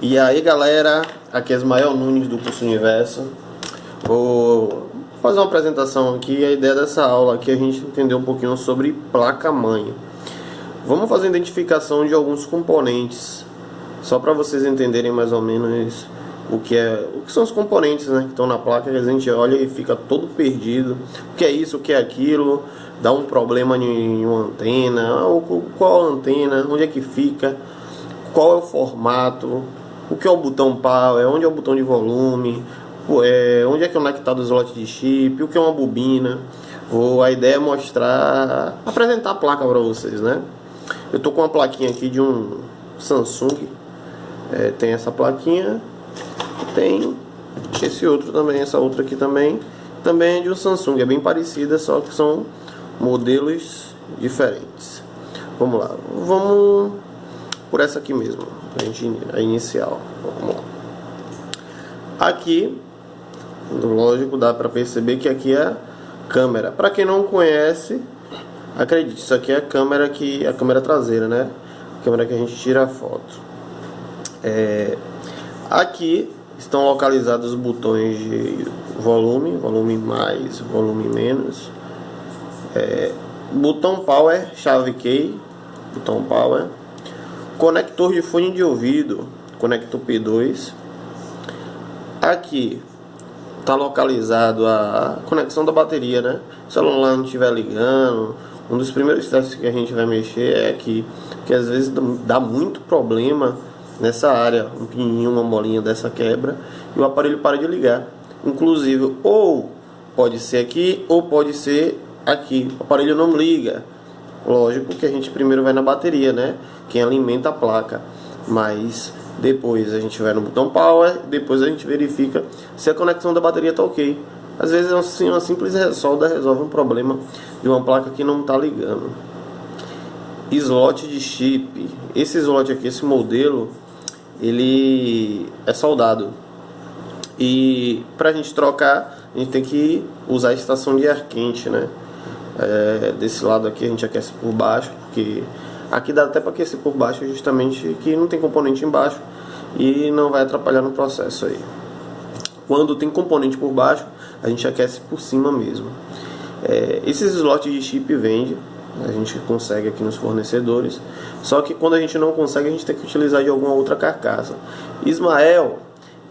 E aí galera, aqui é Ismael Nunes do curso Universo. Vou fazer uma apresentação aqui. A ideia dessa aula aqui é a gente entender um pouquinho sobre placa-mãe. Vamos fazer a identificação de alguns componentes, só para vocês entenderem mais ou menos o que são os componentes, né, que estão na placa, que a gente olha e fica todo perdido. O que é isso, o que é aquilo, dá um problema em uma antena, qual a antena, onde é que fica, qual é o formato, o que é o botão power, onde é o botão de volume, onde é que é conectado o slot de chip, o que é uma bobina. A ideia é mostrar, apresentar a placa para vocês, né? Eu tô com uma plaquinha aqui de um Samsung, tem essa plaquinha, tem esse outro também, essa outra aqui também é de um Samsung, é bem parecida, só que são modelos diferentes. Vamos lá, vamos por essa aqui mesmo, a inicial. Vamos lá. Aqui, lógico, dá para perceber que aqui é a câmera. Para quem não conhece, acredite, isso aqui é a câmera traseira, né? A câmera que a gente tira a foto. Aqui estão localizados os botões de volume, volume mais, volume menos, botão power, chave key, botão power, conector de fone de ouvido, conector P2. Aqui está localizado a conexão da bateria, né? Se o celular não estiver ligando, um dos primeiros testes que a gente vai mexer é aqui, que às vezes dá muito problema nessa área, um pininho, uma molinha dessa quebra e o aparelho para de ligar. Inclusive, ou pode ser aqui ou pode ser aqui, o aparelho não liga. Lógico que a gente primeiro vai na bateria, né? Quem alimenta a placa, mas depois a gente vai no botão power, depois a gente verifica se a conexão da bateria está ok. Às vezes assim, uma simples solda resolve um problema de uma placa que não está ligando. Slot de chip, esse slot aqui, esse modelo, ele é soldado, e para a gente trocar a gente tem que usar a estação de ar quente, né? Desse lado aqui a gente aquece por baixo, porque aqui dá até para aquecer por baixo, justamente que não tem componente embaixo e não vai atrapalhar no processo aí. Quando tem componente por baixo, a gente aquece por cima mesmo. Esses slots de chip vende, a gente consegue aqui nos fornecedores, só que quando a gente não consegue, a gente tem que utilizar de alguma outra carcaça. Ismael,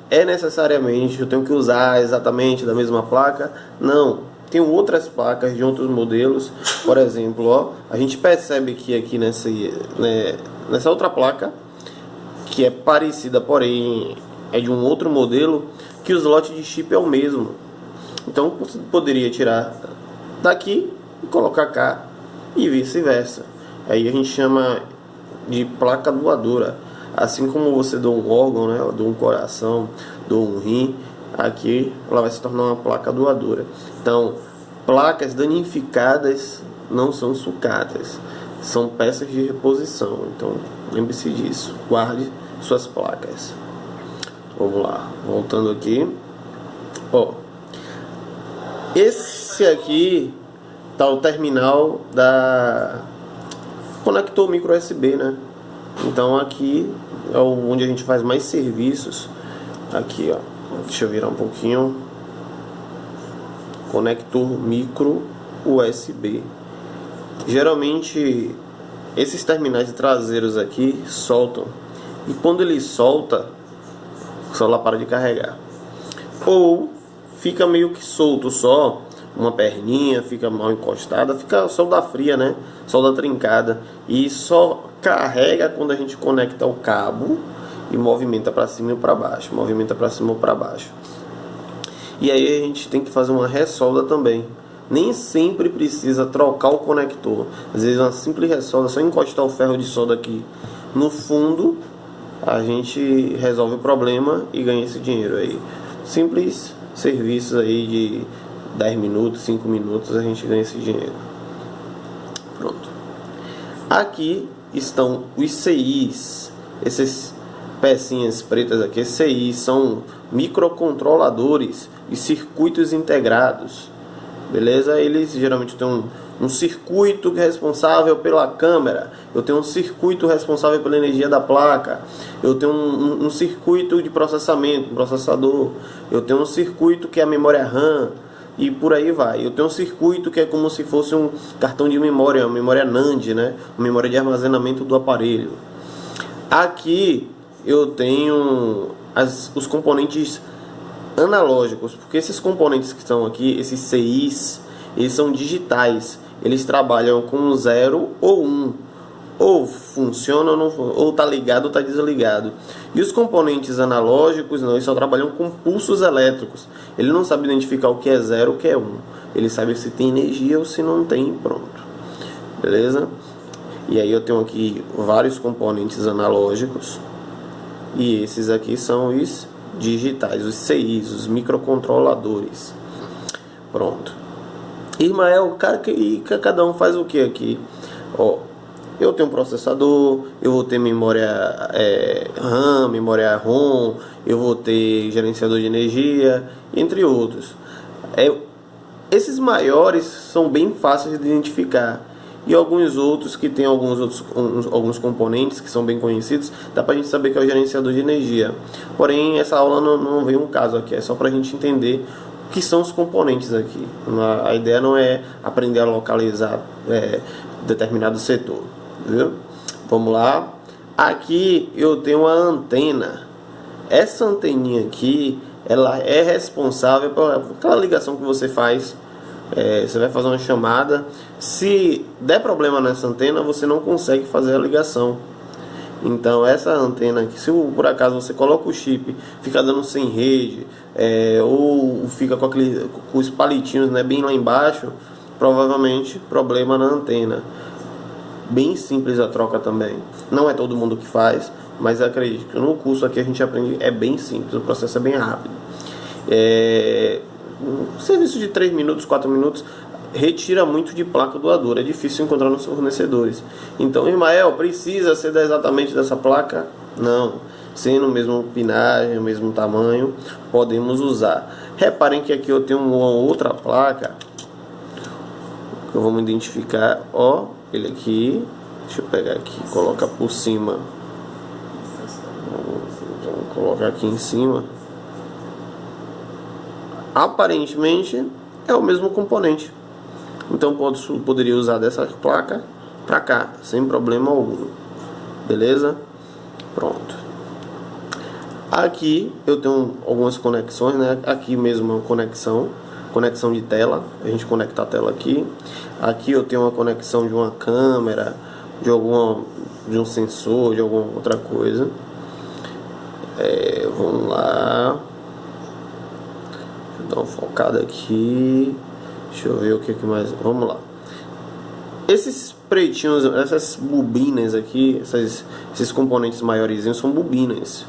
necessariamente eu tenho que usar exatamente da mesma placa? Não, tem outras placas de outros modelos. Por exemplo, ó, a gente percebe que aqui nessa outra placa, que é parecida, porém é de um outro modelo, que o slot de chip é o mesmo. Então você poderia tirar daqui e colocar cá, e vice-versa. Aí a gente chama de placa doadora. Assim como você doa um órgão, né, doa um coração, doa um rim, aqui ela vai se tornar uma placa doadora. Então, placas danificadas não são sucatas, são peças de reposição. Então, lembre-se disso, guarde suas placas. Vamos lá, voltando aqui. Ó, esse aqui tá o terminal da conector micro USB, né? Então aqui é onde a gente faz mais serviços. Aqui, ó, deixa eu virar um pouquinho. Conector micro USB. Geralmente esses terminais traseiros aqui soltam, e quando ele solta, o celular para de carregar, ou fica meio que solto só, uma perninha fica mal encostada, fica solda fria, né? Solda trincada, e só carrega quando a gente conecta o cabo e movimenta para cima e para baixo, movimenta para cima ou para baixo. E aí a gente tem que fazer uma ressolda também. Nem sempre precisa trocar o conector. Às vezes uma simples ressolda, só encostar o ferro de solda aqui no fundo, a gente resolve o problema e ganha esse dinheiro aí. Simples serviços aí de 10 minutos, 5 minutos, a gente ganha esse dinheiro. Pronto. Aqui estão os CIs. Essas pecinhas pretas aqui, esses CIs são microcontroladores e circuitos integrados. Beleza? Eles geralmente têm um circuito responsável pela câmera, eu tenho um circuito responsável pela energia da placa, eu tenho um circuito de processamento, um processador, eu tenho um circuito que é a memória RAM, e por aí vai. Eu tenho um circuito que é como se fosse um cartão de memória, uma memória NAND, né? Uma memória de armazenamento do aparelho. Aqui eu tenho os componentes analógicos, porque esses componentes que estão aqui, esses CIs, eles são digitais. Eles trabalham com 0 ou 1. Ou funciona ou não, ou está ligado ou está desligado. E os componentes analógicos não, eles só trabalham com pulsos elétricos. Ele não sabe identificar o que é 0 ou o que é 1. Ele sabe se tem energia ou se não tem, pronto. Beleza? E aí eu tenho aqui vários componentes analógicos. E esses aqui são os digitais, os CIs, os microcontroladores. Pronto. Ismael, cada um faz o que aqui? Ó, eu tenho um processador, eu vou ter memória RAM, memória ROM, eu vou ter gerenciador de energia, entre outros. Esses maiores são bem fáceis de identificar. E alguns outros que tem alguns componentes que são bem conhecidos, dá pra gente saber que é o gerenciador de energia. Porém, essa aula não vem um caso aqui, é só pra gente entender o que são os componentes aqui. A ideia não é aprender a localizar determinado setor, viu? Vamos lá. Aqui eu tenho uma antena. Essa anteninha aqui, ela é responsável por aquela ligação que você faz. Você vai fazer uma chamada. Se der problema nessa antena, você não consegue fazer a ligação. Então essa antena aqui, se por acaso você coloca o chip, fica dando sem rede, ou fica com os palitinhos, né, bem lá embaixo, provavelmente problema na antena. Bem simples a troca também. Não é todo mundo que faz, mas acredito que no curso aqui a gente aprende, é bem simples, o processo é bem rápido. Um serviço de 3 minutos, 4 minutos retira muito de placa doadora. É difícil encontrar nos fornecedores. Então, Ismael, precisa ser exatamente dessa placa? Não. Sendo o mesmo pinagem, o mesmo tamanho, podemos usar. Reparem que aqui eu tenho uma outra placa que vamos identificar. Ó, ele aqui. Deixa eu pegar aqui, colocar por cima. Vamos colocar aqui em cima. Aparentemente é o mesmo componente, então poderia usar dessa placa para cá sem problema algum, beleza? Pronto. Aqui eu tenho algumas conexões, né? Aqui mesmo uma conexão de tela, a gente conecta a tela aqui. Aqui eu tenho uma conexão de uma câmera, de um sensor, de alguma outra coisa. Vamos lá. Dar uma focada aqui. Deixa eu ver o que mais. Vamos lá. Esses pretinhos, essas bobinas aqui, esses componentes maiorzinhos são bobinas.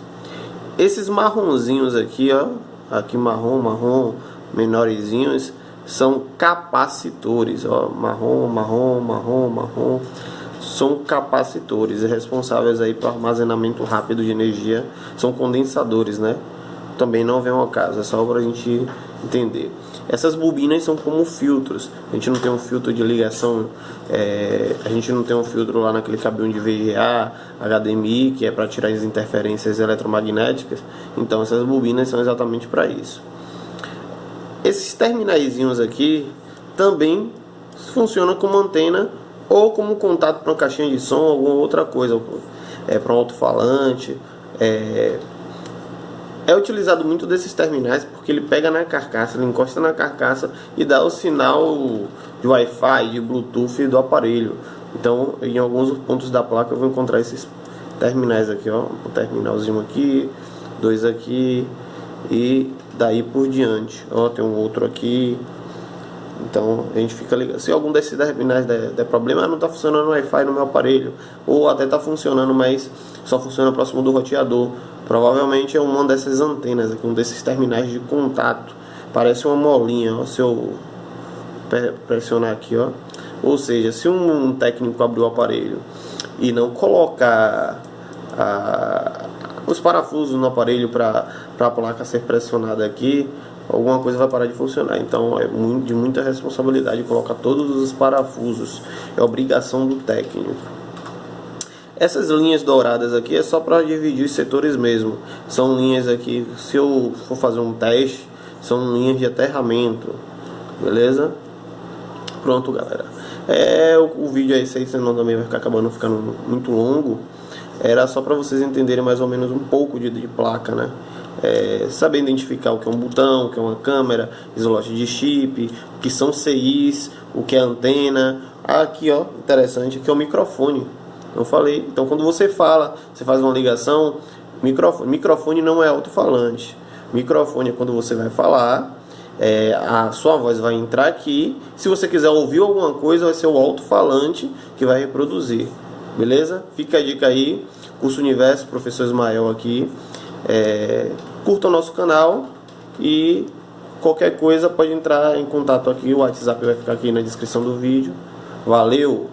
Esses marronzinhos aqui, ó, aqui marrom, menorzinhos, são capacitores, ó, marrom, são capacitores responsáveis aí para armazenamento rápido de energia, são condensadores, né? Também não vem ao caso, é só para a gente entender. Essas bobinas são como filtros. A gente não tem um filtro de ligação, a gente não tem um filtro lá naquele cabinho de VGA, HDMI, que é para tirar as interferências eletromagnéticas. Então essas bobinas são exatamente para isso. Esses terminaizinhos aqui também funcionam como antena ou como contato para uma caixinha de som, alguma outra coisa, para um alto-falante. É utilizado muito desses terminais porque ele pega na carcaça, ele encosta na carcaça e dá o sinal de Wi-Fi, de Bluetooth do aparelho. Então, em alguns pontos da placa eu vou encontrar esses terminais aqui, ó, um terminalzinho aqui, 2 aqui e daí por diante. Ó, tem um outro aqui. Então a gente fica ligado. Se algum desses terminais der problema, não está funcionando o Wi-Fi no meu aparelho, ou até está funcionando, mas só funciona próximo do roteador. Provavelmente é uma dessas antenas aqui, um desses terminais de contato. Parece uma molinha, ó, se eu pressionar aqui, ó. Ou seja, se um técnico abrir o aparelho e não colocar os parafusos no aparelho para a placa ser pressionada aqui, alguma coisa vai parar de funcionar. Então é de muita responsabilidade colocar todos os parafusos, é obrigação do técnico. Essas linhas douradas aqui é só para dividir os setores mesmo. São linhas aqui, se eu for fazer um teste, são linhas de aterramento, beleza? Pronto, galera. O vídeo aí, senão também vai ficar acabando ficando muito longo. Era só para vocês entenderem mais ou menos um pouco de placa, né? Saber identificar o que é um botão, o que é uma câmera, slot de chip, o que são CIs, o que é antena. Aqui, ó, interessante, aqui é o microfone. Eu falei. Então, quando você fala, você faz uma ligação, microfone não é alto-falante. Microfone é quando você vai falar, a sua voz vai entrar aqui. Se você quiser ouvir alguma coisa, vai ser o alto-falante que vai reproduzir. Beleza? Fica a dica aí. Curso Universo, professor Ismael aqui. Curta o nosso canal e qualquer coisa pode entrar em contato aqui. O WhatsApp vai ficar aqui na descrição do vídeo. Valeu!